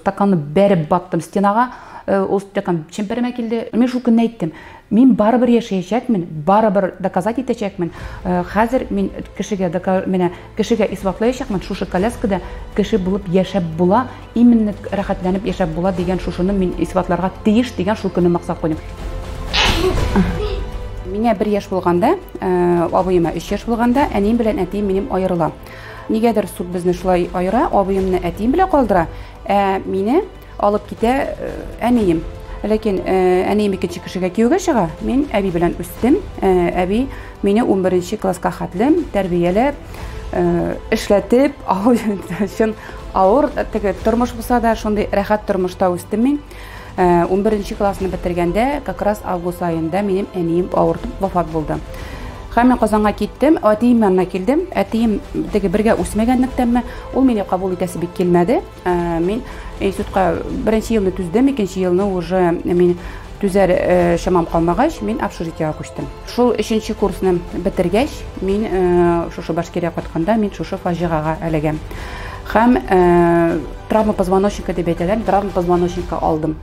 стаканны бәреп баттым стенаға, ол стакан чемпереме келді. Мен шул көнне әйттем, мен барыбер яшәячәкмен, барыбер доказать итәчәкмен. Хәзер мен кешегә исбатлаячакмын, шушы коляскада кеше булып яшәп була, именно рәхәтләнеп яшәп була дигән шушыны мин исбатларга тиеш дигән шул көнне максат куйдым. Миңа 1 яшь булганда, абыйыма 3 яшь булганда, әнием белән әтием минем аерыла. Нигәдер суд безне шулай аера, абыемны әтием белән калдыра, мине алып китә әнием. Ләкин әнием икенче кешегә кияүгә чыга. Мин әби белән үстем. Әби мине 11 класска хәтлем, тәрбияләп, эшләтеп, өчен авыр тормыш булса да, шундый рәхәт тормышта үстем мин. 11 классны бетергәндә, как раз август айында минем әнием авыртып вафат булды. Һәм мен Казанга киттем, әтием янына килдем. Әтием бергә үсмәгәнлектәнме, ул мине кабул итәсе бик килмәде. Мин институтка 1 елны түздем, 2 елны уже мин түзәр шамам калмагач, мин общежитиегә күчтем. Шул 3 курсны бетергәч, мин шушы Башкирия кайтканда, мин шушы фаҗигага эләгәм. Һәм травма позвоночника дип әйтәләр, травма позвоночника алдым.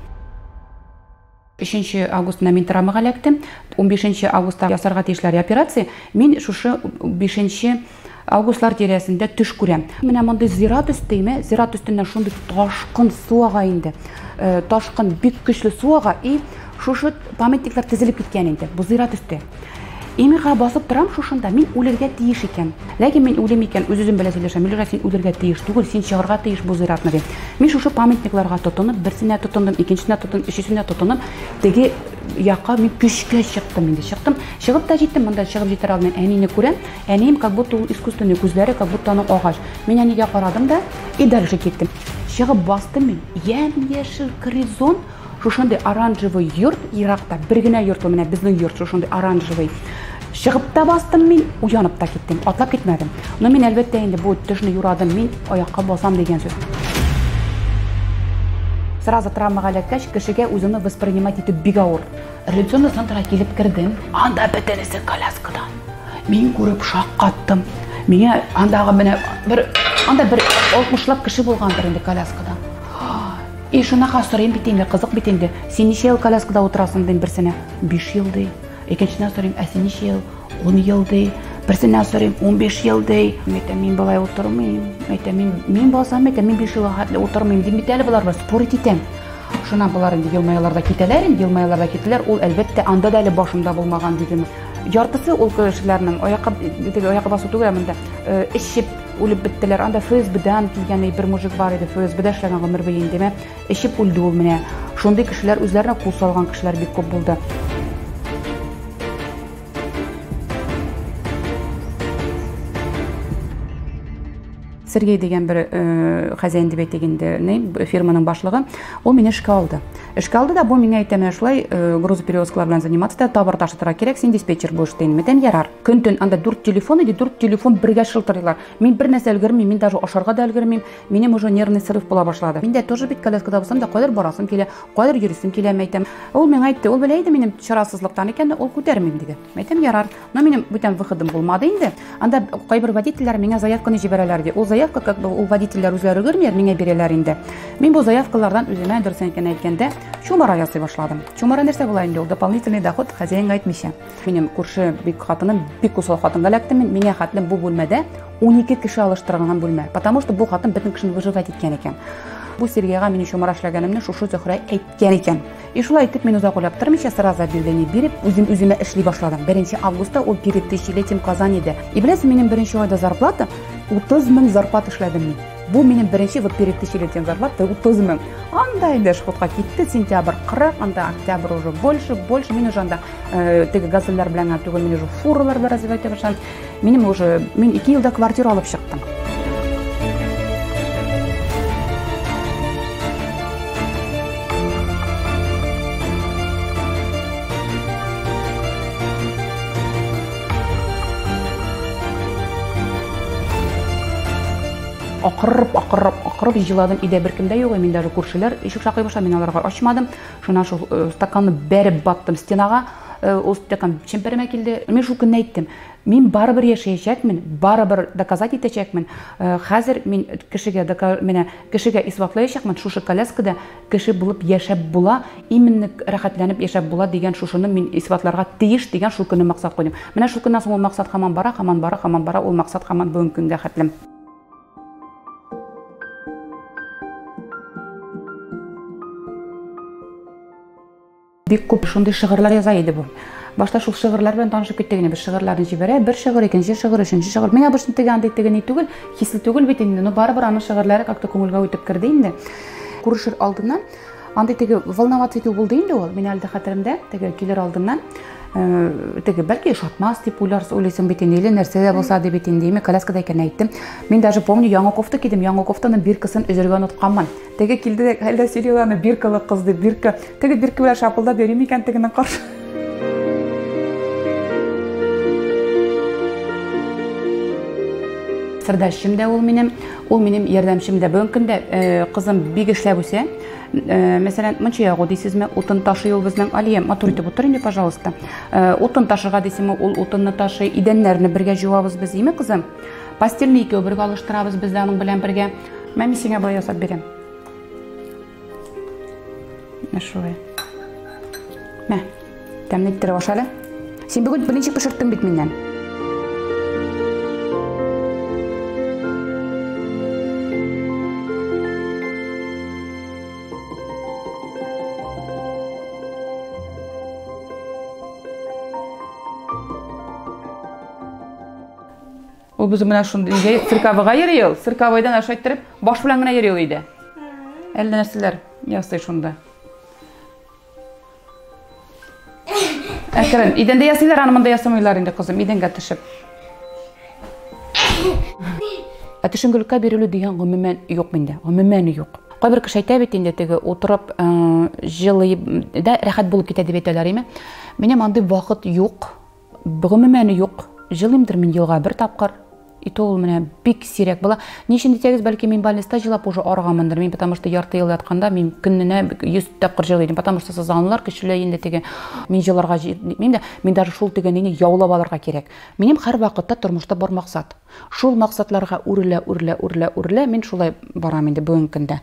3 августта мин травмага эләктем. 15 августта ясарга тиешләр операция. Мин шушы 5 августлар тирәсендә төш күрәм. Менә мондай зират өстеме, зират өстеннән шундый ташкын су ага инде. Ташкын бик көчле су ага, и шушы памятниклар тезелеп киткән инде. Бу зират өсте. Имига басып торам шушында, мин үләргә тиеш икән. Ләкин мин үлем икән, үз-үзем белән сөйләшәм. Мин син үләргә тиеш түгел, син чыгарга тиеш бу зиратны дип. Мин шушы памятникларга тотынып, берсенә тотындым, икенчесенә тотындым, өченчесенә тотынып, теге якка мин көчкә чыктым инде. Чыгып та җиттем, монда чыгып җитә алмыйм. Әнине күрәм, әнием как будто ул искусственный күзләре, как будто аның агач. Мин әнигә карадым да, и дальше киттем. Чыгып бастым мин. Яшел горизонт, шушындай оранжевый йорт, Иракта бер генә йорт менә безнең йорт шушындай оранжевый. Чыгып та бастым мин, уянып та киттем, атлап китмәдем. Но мин әлбәттә инде бу төшне юрадым, мин аякка басам дигән сүз. Сразу травмага эләккәч, кешегә үземне воспринимать итеп бик авыр. Революционный центрга килеп кердем, анда бөтенесе коляскада. Мин күреп шаккаттым. Миңа андагы менә анда бер 60лап кеше булгандыр инде коляскада. И шунака сорыйм бит инде, кызык бит инде. Син ничә ел коляскада утырасың дим берсенә? 5 ел ди. Икенчесенә сорыйм, син ничә ел? 10 ел ди. Берсенә сорыйм, 15 ел ди. Мин болай утырмыйм. Мин басам, мин 5 ел утырмыйм дим бит әле булар спор итәм. Шуна булар инде елмаяларда китәләр, елмаяларда китәләр. Ул әлбәттә анда да әле башымда булмаган дидем. Яртысы ул кешеләрнең аякка басу түгел, монда ишеп үлеп биттеләр. Анда ФСБдан килгән бер мужик бар иде, ФСБда эшләгән гомер буе инде. Ишеп үлде ул менә. Шундый кешеләр үзләренә кул салган кешеләр бик күп булды. Сергей дигән бер хәзәин дип әйтегәндә, фирманың башлыгы, ул мине эшкә алды. Эшкә алды да, бу миңа әйтәме шулай грузоперевозкалар белән заниматься да, табар ташытырга кирәк, син диспетчер булыш дигән. Мәтәм ярар. Көн-төн анда 4 телефон иде, 4 телефон бергә шылтырыйлар. Мин бер нәрсә өлгермим, мин даже ашарга да өлгермим. Минем уже нервный срыв була башлады. Мин дә тоже бит коляскада булсам да, кайдар барасым килә, кайдар йөрисем килә, мәйтәм. Ул миңа әйтте, ул белә иде минем чарасызлыктан икән, ул күтәрмим диде. Мәйтәм ярар. Но минем бүтән выходым булмады инде. Анда кайбер водительләр миңа заявканы җибәрәләр ди. Ул заявка как бы ул водительләр үзләре görмәр, миңа бирәләр инде. Мин бу заявкалардан үземә дөресен әйткәндә, чумара ясый башладым. Чумара нәрсә була инде? Ул дополнительный доход хозяин әйтмичә. Минем күрше бик хатыным, бик усал хатынга эләктем. Миңа хәтлем бу бүлмәдә 12 кеше алыштырган бүлмә. Потому что бу хатын бөтен кешене выживать иткән икән. Бу Сергейга мине чумара эшләгәнемне шушы Зөһрә әйткән икән. И шулай итеп мин узак уйлап тормыйча сразу объявление биреп, үземә эшли башладым. 1 августта ул перед тысячелетием Казан иде. И беләсең, минем 1 айда зарплата 30 000 зарплата эшләдем мин. Бу минем 1 вот перед тысячелетием зарплата 30 000. Анда инде шкотка китте, сентябрь 40, анда октябрь уже больше. Мин уже анда теге газельләр белән түгел, мин уже фуралар белән развивать итә башладым. Мин 2 елда квартира алып чыктым. Акырып җыладым, өйдә беркем дә юк, мин даже күршеләр ишек шакый башлады, мин аларга ачмадым. Шуннан шул стаканны бәреп баттым стенага, Остакан чемпереме келді. Мен шул көнне әйттем. Мен барыбер яшәячәкмен, барыбер доказать итәчәкмен. Хәзер мин кешегә исбатлаячакмын, шушы коляскада кеше булып яшәп була, именно рәхәтләнеп яшәп була дигән шушыны мин исбатларга тиеш дигән шул көнне максат куйдым. Менә шул көннән соң ул максат һаман бара, ул максат һаман бүген көнгә хәтлем. Бик күп шундый шигырьләр яза иде бу. Башта шул шигырьләр белән танышып киттегенә, без шигырьләрне җибәрә, бер шигырь, икенче шигырь, өченче шигырь. Мен абышны тегәндәй тегәни түгел, хисле түгел бит инде. Ну барыбер аның шигырьләре как-то күңелгә үтеп керде инде. Күрешер алдыннан андый теге волноваться итү булды инде ул. Мен әле хәтеремдә, теге килер алдыннан теге бәлки шатмас дип уйлыйсың бит инде, нәрсә дә булса дип бит инде, коляскада икән әйттем. Мин даже помню, яңа кофта кидем, яңа кофтаның биркасын өзергә онытканмын. Теге килде дә, әллә Сереганы биркалы кыз дип, теге бирка белән шапылдап йөрим икән тегенең каршы. Сырдашым да ул минем ярдәмчем дә. Бүген көндә кызым бик эшләп үсә. Мәсәлән, монча ягу дисезме, утын ташый ул безнең Алия, матур итеп утыр инде, пожалуйста. Утын ташырга дисеме, ул утынны ташый, идәннәрне бергә җуабыз без, име кызым? Постельне икәү бергә алыштырабыз без аның белән бергә. Мен сиңа болай ясап бирәм. Менә шулай. Мә, тәмле иттереп аша әле. Син бүген беренче пешерттең бит миннән. Ул без менә шундый циркавыга йөри ул. Циркавыйдан аша иттереп, баш белән генә йөри ул иде. Әллә нәрсәләр ясый шунда. Әкрен, идәндә ясыйлар, аны монда ясамыйлар инде кызым, идәнгә төшеп. Төшенгелеккә бирелү дигән гомумән юк миндә, гомумән юк. Кайбер кеше әйтә бит инде теге утырып җылый да рәхәт булып китә дип әйтәләр име. Минем андый вакыт юк, гомумән юк. Җылыймдыр мин елга бер тапкыр. И то ул менә бик сирәк була. Ничек дисәгез, бәлки мин больниста җылап уже арыганмындыр. Мин потому что ярты ел ятканда мин көненә 100 тапкыр җылыйдым. Потому что сызганлар көчле инде теге мин җыларга мин даже шул тегенне яулап алырга кирәк. Минем һәр вакытта тормышта бар максат. Шул максатларга үрелә мин шулай барам инде бүген көндә.